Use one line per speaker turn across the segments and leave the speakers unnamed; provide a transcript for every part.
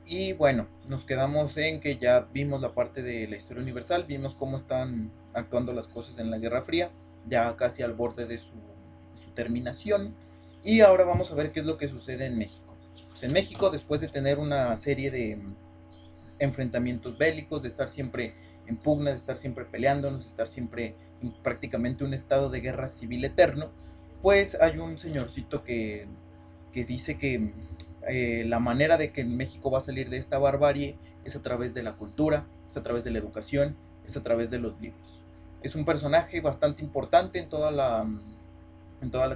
Y bueno, nos quedamos en que ya vimos la parte de la historia universal, vimos cómo están actuando las cosas en la Guerra Fría, ya casi al borde de su terminación. Y ahora vamos a ver qué es lo que sucede en México. Pues en México, después de tener una serie de enfrentamientos bélicos, de estar siempre en pugna, de estar siempre peleándonos, de estar siempre en prácticamente un estado de guerra civil eterno, pues hay un señorcito que dice que la manera de que México va a salir de esta barbarie es a través de la cultura, es a través de la educación, es a través de los libros. Es un personaje bastante importante en toda la,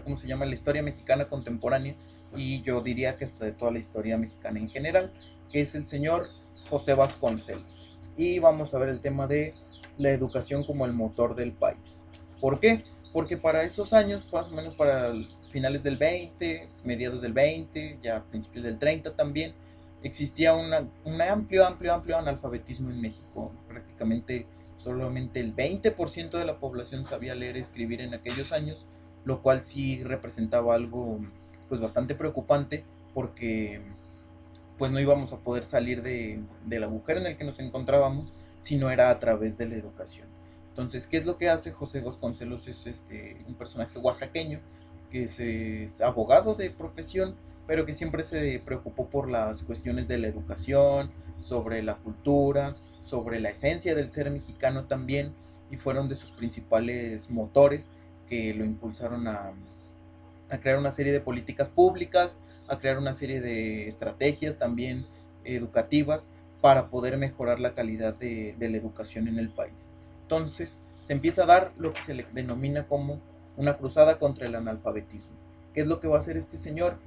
¿cómo se llama?, la historia mexicana contemporánea, y yo diría que hasta de toda la historia mexicana en general, que es el señor José Vasconcelos. Y vamos a ver el tema de la educación como el motor del país. ¿Por qué? Porque para esos años, más o menos para finales del 20, mediados del 20, ya principios del 30 también, existía un amplio analfabetismo en México. Prácticamente solamente el 20% de la población sabía leer y escribir en aquellos años, lo cual sí representaba algo pues bastante preocupante, porque pues no íbamos a poder salir del agujero en el que nos encontrábamos si no era a través de la educación. Entonces, ¿qué es lo que hace José Vasconcelos? Es un personaje oaxaqueño que es abogado de profesión, pero que siempre se preocupó por las cuestiones de la educación, sobre la cultura, sobre la esencia del ser mexicano también, y fueron de sus principales motores que lo impulsaron a crear una serie de políticas públicas, a crear una serie de estrategias también educativas para poder mejorar la calidad de la educación en el país. Entonces, se empieza a dar lo que se le denomina como una cruzada contra el analfabetismo. ¿Qué es lo que va a hacer este señor?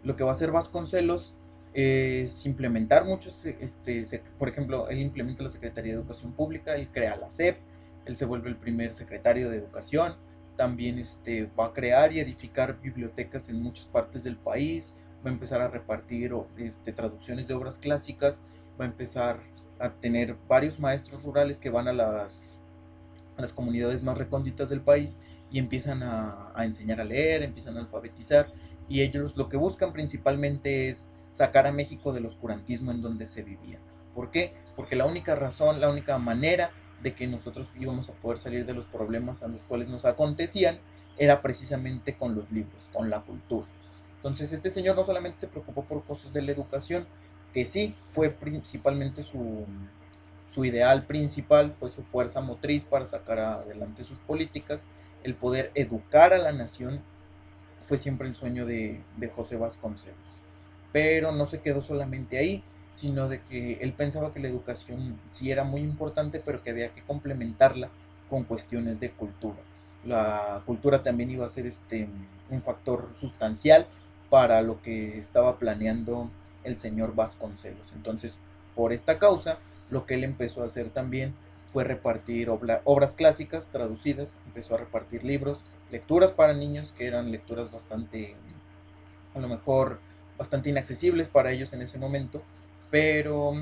Lo que va a hacer Vasconcelos es implementar muchos, por ejemplo, él implementa la Secretaría de Educación Pública, él crea la SEP, él se vuelve el primer secretario de Educación, también va a crear y edificar bibliotecas en muchas partes del país, va a empezar a repartir traducciones de obras clásicas, va a empezar a tener varios maestros rurales que van a las comunidades más recónditas del país y empiezan a enseñar a leer, empiezan a alfabetizar, y ellos lo que buscan principalmente es sacar a México del oscurantismo en donde se vivía. ¿Por qué? Porque la única razón, la única manera de que nosotros íbamos a poder salir de los problemas a los cuales nos acontecían era precisamente con los libros, con la cultura. Entonces este señor no solamente se preocupó por cosas de la educación, que sí fue principalmente su ideal principal, fue su fuerza motriz para sacar adelante sus políticas, el poder educar a la nación fue siempre el sueño de José Vasconcelos. Pero no se quedó solamente ahí, sino de que él pensaba que la educación sí era muy importante, pero que había que complementarla con cuestiones de cultura. La cultura también iba a ser un factor sustancial para lo que estaba planeando el señor Vasconcelos. Entonces, por esta causa, lo que él empezó a hacer también fue repartir obras clásicas traducidas, empezó a repartir libros, lecturas para niños, que eran lecturas bastante, a lo mejor, bastante inaccesibles para ellos en ese momento, pero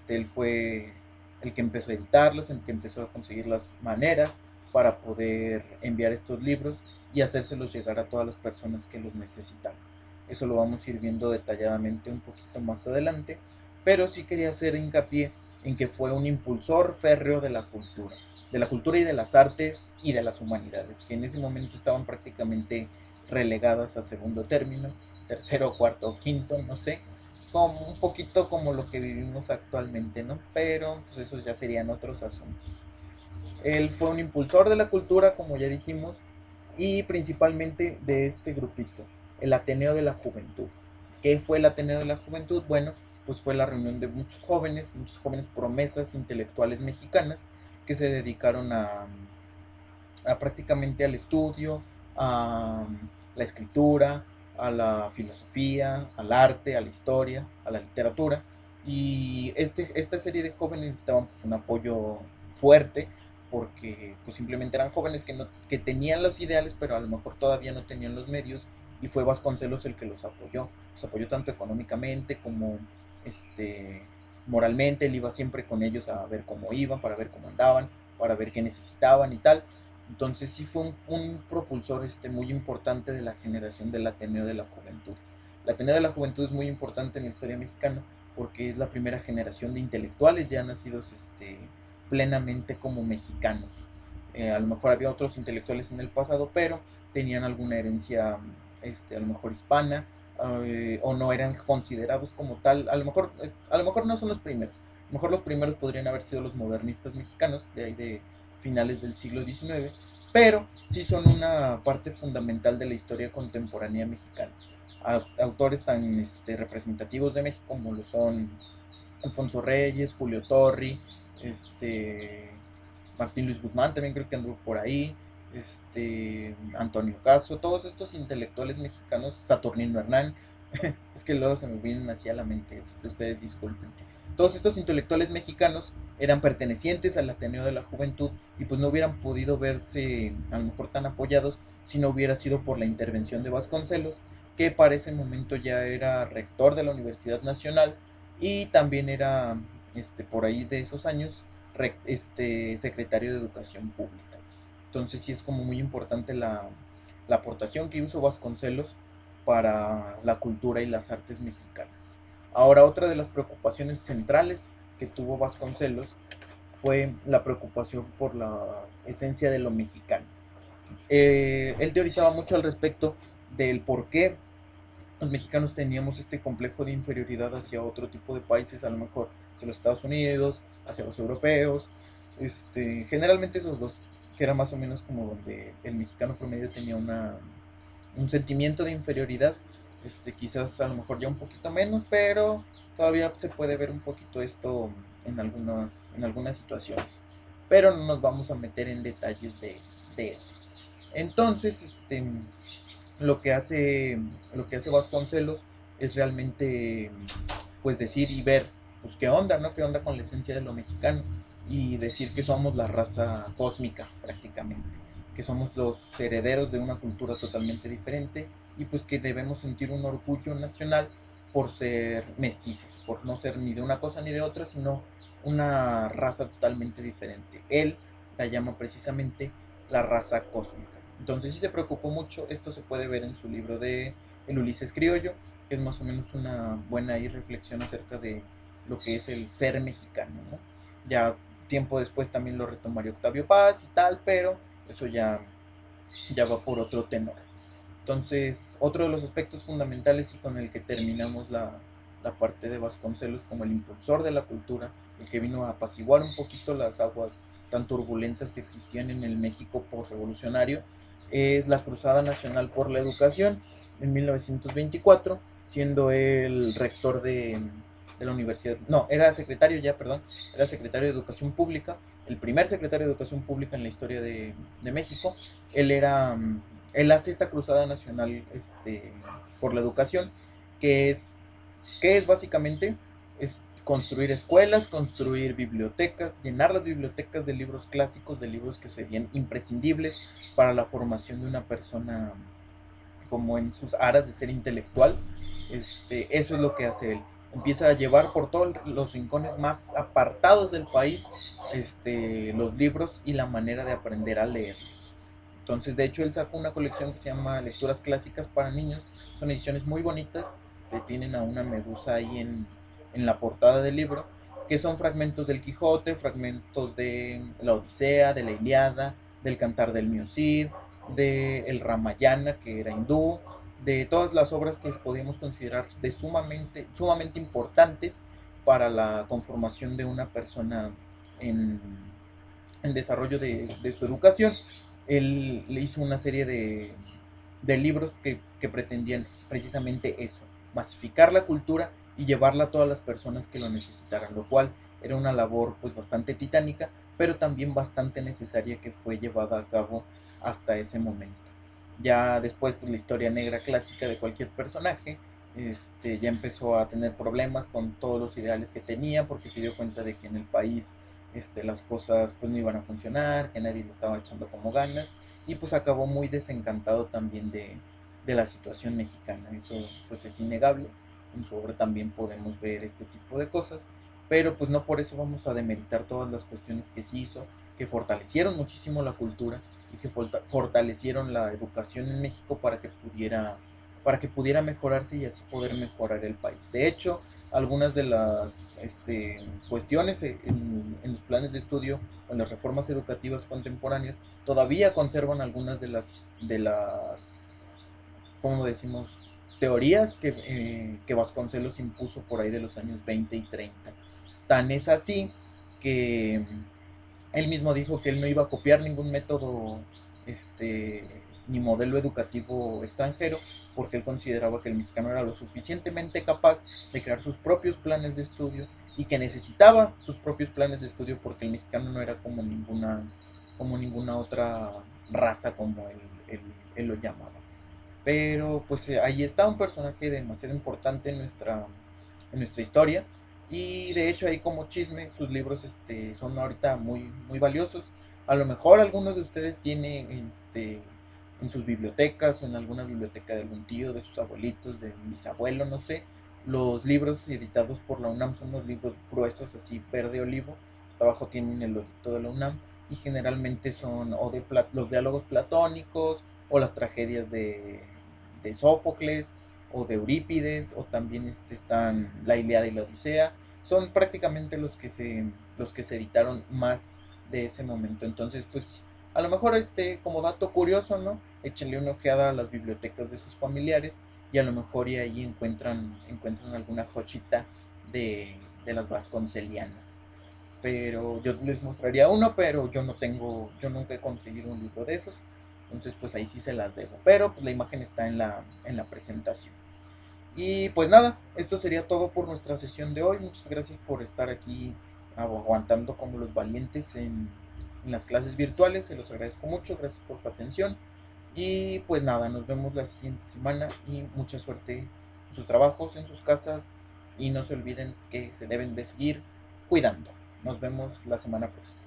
él fue el que empezó a editarlos, el que empezó a conseguir las maneras para poder enviar estos libros y hacérselos llegar a todas las personas que los necesitaban. Eso lo vamos a ir viendo detalladamente un poquito más adelante, pero sí quería hacer hincapié en que fue un impulsor férreo de la cultura y de las artes y de las humanidades, que en ese momento estaban prácticamente relegadas a segundo término, tercero, cuarto o quinto, no sé, como un poquito como lo que vivimos actualmente, ¿no? Pero pues esos ya serían otros asuntos. Él fue un impulsor de la cultura, como ya dijimos, y principalmente de este grupito, el Ateneo de la Juventud. ¿Qué fue el Ateneo de la Juventud? Bueno, pues fue la reunión de muchos jóvenes promesas intelectuales mexicanas que se dedicaron a prácticamente al estudio, a la escritura, a la filosofía, al arte, a la historia, a la literatura. Y esta serie de jóvenes necesitaban pues un apoyo fuerte, porque pues simplemente eran jóvenes que tenían los ideales, pero a lo mejor todavía no tenían los medios, y fue Vasconcelos el que los apoyó tanto económicamente como este, moralmente. Él iba siempre con ellos a ver cómo iban, para ver cómo andaban, para ver qué necesitaban y tal. Entonces sí fue un propulsor muy importante de la generación del Ateneo de la Juventud. El Ateneo de la Juventud es muy importante en la historia mexicana porque es la primera generación de intelectuales ya nacidos plenamente como mexicanos. A lo mejor había otros intelectuales en el pasado, pero tenían alguna herencia a lo mejor hispana, o no eran considerados como tal. A lo mejor no son los primeros. A lo mejor los primeros podrían haber sido los modernistas mexicanos, de ahí de finales del siglo XIX, pero sí son una parte fundamental de la historia contemporánea mexicana. Autores tan representativos de México como lo son Alfonso Reyes, Julio Torri, Martín Luis Guzmán también creo que anduvo por ahí, Antonio Caso, todos estos intelectuales mexicanos, Saturnino Hernán, es que luego se me vienen así a la mente, así que ustedes disculpen. Todos estos intelectuales mexicanos eran pertenecientes al Ateneo de la Juventud y pues no hubieran podido verse a lo mejor tan apoyados si no hubiera sido por la intervención de Vasconcelos, que para ese momento ya era rector de la Universidad Nacional y también era, por ahí de esos años, secretario de Educación Pública. Entonces sí es como muy importante la aportación que hizo Vasconcelos para la cultura y las artes mexicanas. Ahora, otra de las preocupaciones centrales que tuvo Vasconcelos fue la preocupación por la esencia de lo mexicano. Él teorizaba mucho al respecto del por qué los mexicanos teníamos este complejo de inferioridad hacia otro tipo de países, a lo mejor hacia los Estados Unidos, hacia los europeos, generalmente esos dos, que era más o menos como donde el mexicano promedio tenía un sentimiento de inferioridad, quizás a lo mejor ya un poquito menos, pero todavía se puede ver un poquito esto en algunas situaciones, pero no nos vamos a meter en detalles de eso. Entonces, lo que hace Vasconcelos es realmente pues decir y ver pues qué onda, ¿no? Qué onda con la esencia de lo mexicano y decir que somos la raza cósmica prácticamente, que somos los herederos de una cultura totalmente diferente y pues que debemos sentir un orgullo nacional por ser mestizos, por no ser ni de una cosa ni de otra, sino una raza totalmente diferente. Él la llama precisamente la raza cósmica. Entonces sí se preocupó mucho, esto se puede ver en su libro de El Ulises Criollo, que es más o menos una buena reflexión acerca de lo que es el ser mexicano, ¿no? Ya tiempo después también lo retomaría Octavio Paz y tal, pero eso ya va por otro tenor. Entonces, otro de los aspectos fundamentales y con el que terminamos la parte de Vasconcelos como el impulsor de la cultura, el que vino a apaciguar un poquito las aguas tan turbulentas que existían en el México postrevolucionario, es la Cruzada Nacional por la Educación en 1924, siendo el rector de la universidad, no, era secretario ya, perdón, era secretario de Educación Pública, el primer secretario de Educación Pública en la historia de México. Él era él hace esta cruzada nacional por la educación, que es básicamente es construir escuelas, construir bibliotecas, llenar las bibliotecas de libros clásicos, de libros que serían imprescindibles para la formación de una persona como en sus aras de ser intelectual. Eso es lo que hace él. Empieza a llevar por todos los rincones más apartados del país los libros y la manera de aprender a leerlos. Entonces, de hecho, él sacó una colección que se llama Lecturas Clásicas para Niños. Son ediciones muy bonitas. Tienen a una medusa ahí en la portada del libro, que son fragmentos del Quijote, fragmentos de la Odisea, de la Iliada, del Cantar del Mío Cid, de el Ramayana, que era hindú, de todas las obras que podíamos considerar de sumamente importantes para la conformación de una persona en, en desarrollo de su educación. Él le hizo una serie de libros que pretendían precisamente eso, masificar la cultura y llevarla a todas las personas que lo necesitaran, lo cual era una labor pues bastante titánica, pero también bastante necesaria que fue llevada a cabo hasta ese momento. Ya después pues la historia negra clásica de cualquier personaje, ya empezó a tener problemas con todos los ideales que tenía porque se dio cuenta de que en el país las cosas pues no iban a funcionar, que nadie le estaba echando como ganas y pues acabó muy desencantado también de la situación mexicana. Eso pues es innegable, en su obra también podemos ver este tipo de cosas, pero pues no por eso vamos a demeritar todas las cuestiones que sí hizo, que fortalecieron muchísimo la cultura y que fortalecieron la educación en México para que pudiera mejorarse y así poder mejorar el país. De hecho, algunas de las cuestiones en los planes de estudio o en las reformas educativas contemporáneas todavía conservan algunas de las ¿cómo decimos? Teorías que Vasconcelos impuso por ahí de los años 20 y 30. Tan es así que él mismo dijo que él no iba a copiar ningún método ni modelo educativo extranjero, porque él consideraba que el mexicano era lo suficientemente capaz de crear sus propios planes de estudio y que necesitaba sus propios planes de estudio porque el mexicano no era como ninguna otra raza, como él lo llamaba. Pero pues ahí está un personaje demasiado importante en nuestra historia. Y de hecho ahí como chisme, sus libros son ahorita muy, muy valiosos. A lo mejor alguno de ustedes tiene en sus bibliotecas o en alguna biblioteca de algún tío, de sus abuelitos, de mis abuelos, no sé. Los libros editados por la UNAM son unos libros gruesos, así verde olivo. Hasta abajo tienen el loguito de la UNAM. Y generalmente son los diálogos platónicos o las tragedias de Sófocles o de Eurípides, o también están la Ilíada y la Odisea. Son prácticamente los que se editaron más de ese momento. Entonces, pues, a lo mejor como dato curioso, ¿no? Échenle una ojeada a las bibliotecas de sus familiares y a lo mejor y ahí encuentran alguna jochita de las vasconcelianas. Pero yo les mostraría uno, pero yo nunca he conseguido un libro de esos. Entonces, pues ahí sí se las debo. Pero pues la imagen está en la presentación. Y pues nada, esto sería todo por nuestra sesión de hoy. Muchas gracias por estar aquí aguantando como los valientes en las clases virtuales. Se los agradezco mucho. Gracias por su atención. Y pues nada, nos vemos la siguiente semana y mucha suerte en sus trabajos, en sus casas. Y no se olviden que se deben de seguir cuidando. Nos vemos la semana próxima.